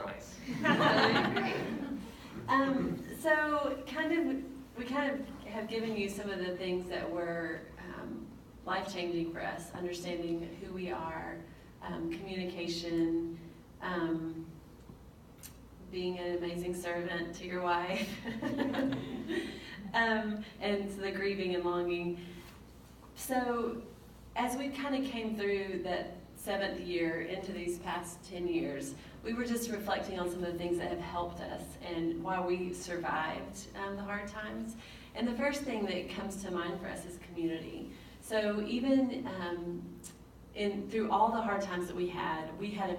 nice. So we kind of have given you some of the things that were life-changing for us, understanding who we are, communication, being an amazing servant to your wife, and the grieving and longing. So as we kind of came through that 7th year into these past 10 years, we were just reflecting on some of the things that have helped us and why we survived the hard times. And the first thing that comes to mind for us is community. So even through all the hard times that we had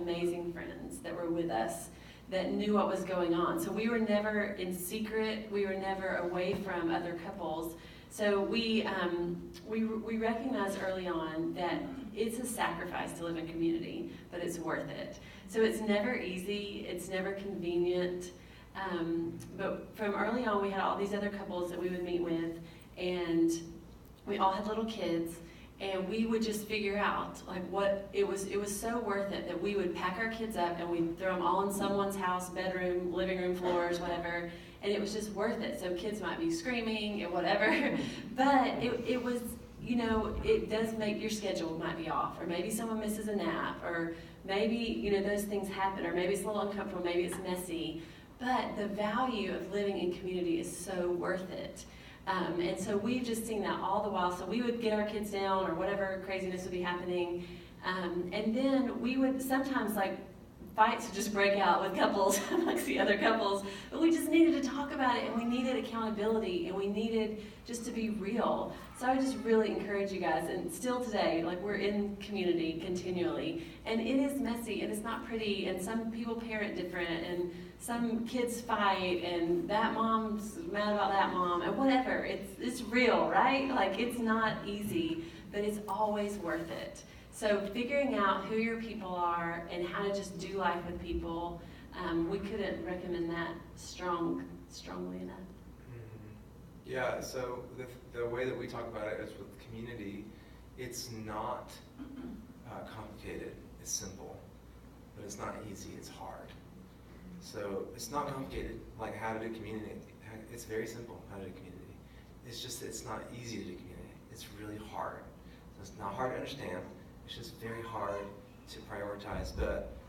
amazing friends that were with us that knew what was going on. So we were never in secret. We were never away from other couples. So we recognized early on that it's a sacrifice to live in community, but it's worth it. So it's never easy. It's never convenient. But from early on, we had all these other couples that we would meet with, and we all had little kids, and we would just figure out like what it was so worth it that we would pack our kids up and we'd throw them all in someone's house, bedroom, living room floors, whatever, and it was just worth it. So kids might be screaming and whatever, but it was, you know, it does make your schedule might be off, or maybe someone misses a nap, or maybe, you know, those things happen, or maybe it's a little uncomfortable, maybe it's messy, but the value of living in community is so worth it. And so we've just seen that all the while. So we would get our kids down or whatever craziness would be happening. And then we would sometimes like fights would just break out with couples, amongst the other couples. But we just needed to talk about it, and we needed accountability, and we needed just to be real. So I just really encourage you guys, and still today, like we're in community continually. And it is messy, and it's not pretty, and some people parent different, and some kids fight, and that mom's mad about that mom, and whatever. It's real, right? Like, it's not easy, but it's always worth it. So figuring out who your people are and how to just do life with people, we couldn't recommend that strongly enough. Mm-hmm. Yeah, so the way that we talk about it is with community, it's not complicated, it's simple, but it's not easy, it's hard. So it's not complicated, like how to do community. It's very simple how to do community. It's just that it's not easy to do community. It's really hard. So it's not hard to understand. It's just very hard to prioritize.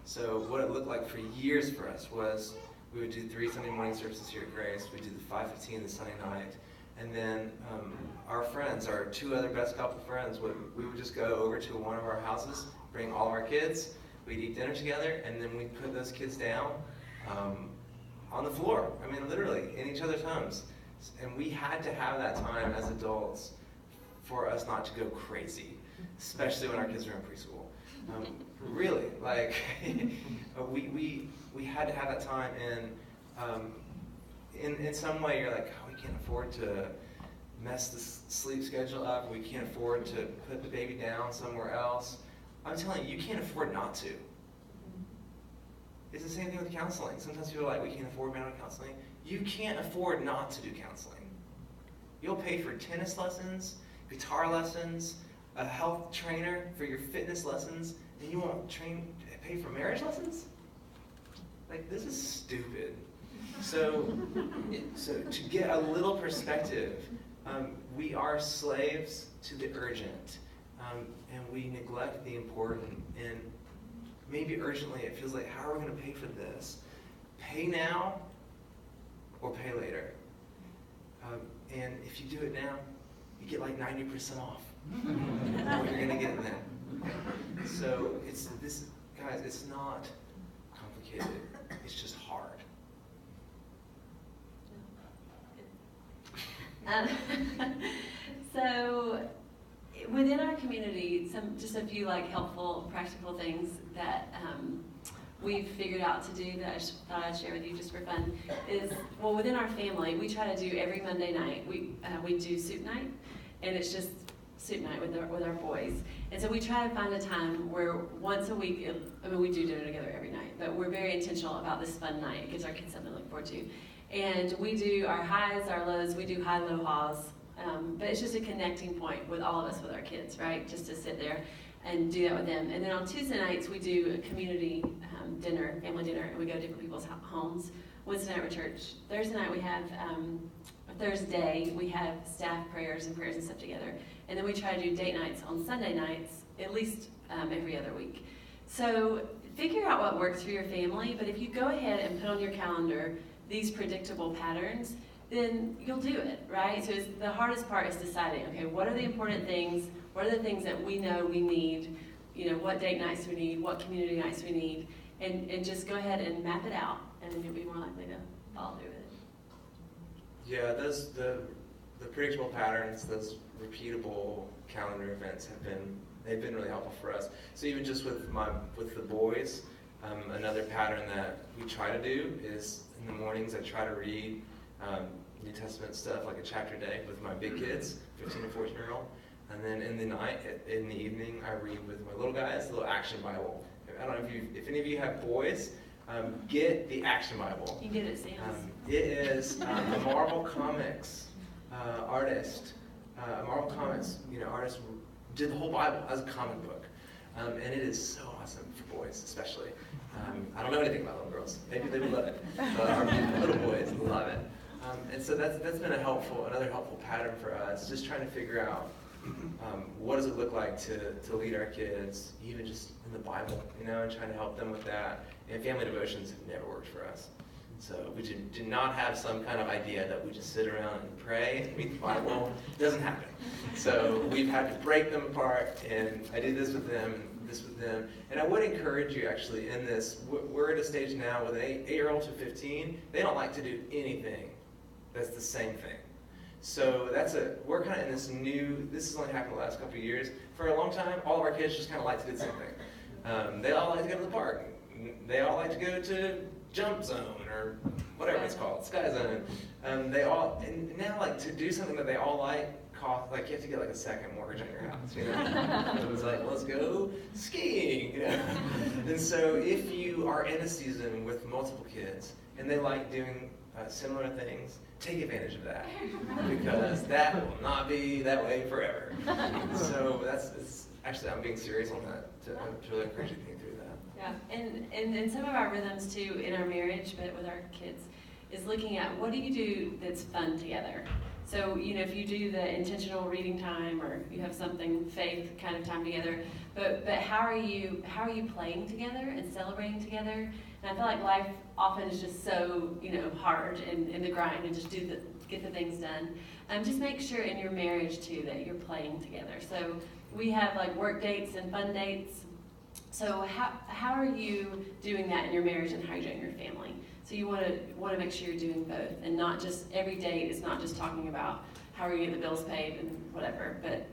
So what it looked like for years for us was we would do 3 Sunday morning services here at Grace. We'd do the 5:15 the Sunday night. And then our friends, our 2 other best couple friends, we would just go over to one of our houses, bring all of our kids. We'd eat dinner together, and then we'd put those kids down on the floor. I mean, literally, in each other's homes. And we had to have that time as adults for us not to go crazy, especially when our kids were in preschool. Really, like, we had to have that time, and in some way you're like, oh, we can't afford to mess the sleep schedule up, we can't afford to put the baby down somewhere else. I'm telling you, you can't afford not to. It's the same thing with counseling. Sometimes people are like, we can't afford medical counseling. You can't afford not to do counseling. You'll pay for tennis lessons, guitar lessons, a health trainer for your fitness lessons, and you won't pay for marriage lessons? Like, this is stupid. So to get a little perspective, we are slaves to the urgent, and we neglect the important. And maybe urgently it feels like, how are we going to pay for this? Pay now or pay later. And if you do it now, you get like 90% off what you're going to get then. So guys, it's not complicated. It's just hard. So within our community, just a few like helpful, practical things that we've figured out to do that I thought I'd share with you just for fun is, well, within our family, we try to do every Monday night, we do soup night, and it's just soup night with our boys. And so we try to find a time where once a week, I mean, we do dinner together every night, but we're very intentional about this fun night. It gives our kids something to look forward to. And we do our highs, our lows, we do high-low haws. But it's just a connecting point with all of us with our kids, right? Just to sit there and do that with them. And then on Tuesday nights, we do a community dinner, family dinner, and we go to different people's homes. Wednesday night we're church. Thursday night we have, Thursday we have staff prayers and stuff together. And then we try to do date nights on Sunday nights, at least every other week. So figure out what works for your family, but if you go ahead and put on your calendar these predictable patterns, then you'll do it, right? So the hardest part is deciding, okay, what are the important things? What are the things that we know we need? You know, what date nights we need, what community nights we need, and just go ahead and map it out, and then you'll be more likely to follow through with it. Yeah, the predictable patterns, those repeatable calendar events they've been really helpful for us. So even just with the boys, another pattern that we try to do is in the mornings I try to read New Testament stuff like a chapter a day with my big kids, 15 and 14-year-old. And then in the evening, I read with my little guys, the little Action Bible. I don't know if any of you have boys, get the Action Bible. You get it, Sam's. It is a Marvel Comics artist. Marvel Comics, artist did the whole Bible as a comic book, and it is so awesome for boys, especially. I don't know anything about little girls. Maybe they would love it, but our little boys love it. And so that's been another helpful pattern for us. Just trying to figure out what does it look like to lead our kids, even just in the Bible, and trying to help them with that. And family devotions have never worked for us. So we did not have some kind of idea that we just sit around and pray and read the Bible. It doesn't happen. So we've had to break them apart, and I did this with them, and this with them. And I would encourage you actually in this, we're at a stage now with an 8-year-old to 15, they don't like to do anything that's the same thing. So we're kind of in this has only happened the last couple of years. For a long time, all of our kids just kind of like to do the same thing. They all like to go to the park. They all like to go to Jump Zone or whatever it's called, Sky Zone. And now like to do something that they all like you have to get like a second mortgage on your house, It was like, let's go skiing, And so if you are in a season with multiple kids and they like doing similar things, take advantage of that, because that will not be that way forever. So actually, I'm being serious on that, to really encourage you to think through that. Yeah, and some of our rhythms too in our marriage, but with our kids, is looking at what do you do that's fun together. So, if you do the intentional reading time, or you have something faith kind of time together, but how are you playing together and celebrating together? And I feel like life often is just so, hard and in the grind, and just get the things done. Just make sure in your marriage too that you're playing together. So we have like work dates and fun dates. So how are you doing that in your marriage, and how are you doing in your family? So you want to make sure you're doing both, and not just every date is not just talking about how are you getting the bills paid and whatever. But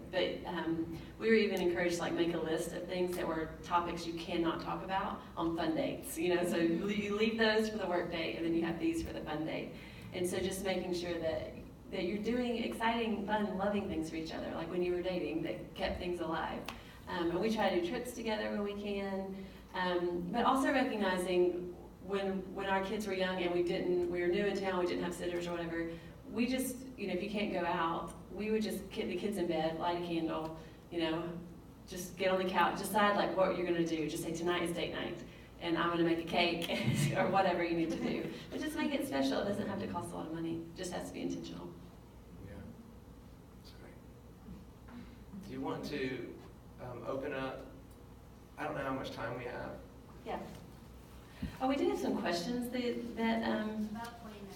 we were even encouraged to make a list of things that were topics you cannot talk about on fun dates. So you leave those for the work date, and then you have these for the fun date. And so just making sure that you're doing exciting, fun, loving things for each other, like when you were dating, that kept things alive. And we try to do trips together when we can, but also recognizing when our kids were young and we were new in town, we didn't have sitters or whatever, we just, if you can't go out, we would just get the kids in bed, light a candle, just get on the couch, decide what you're going to do. Just say, tonight is date night, and I'm going to make a cake, or whatever you need to do. But just make it special. It doesn't have to cost a lot of money. It just has to be intentional. Yeah, that's great. Do you want to open up? I don't know how much time we have. Yeah. Oh, we did have some questions that About 20 minutes.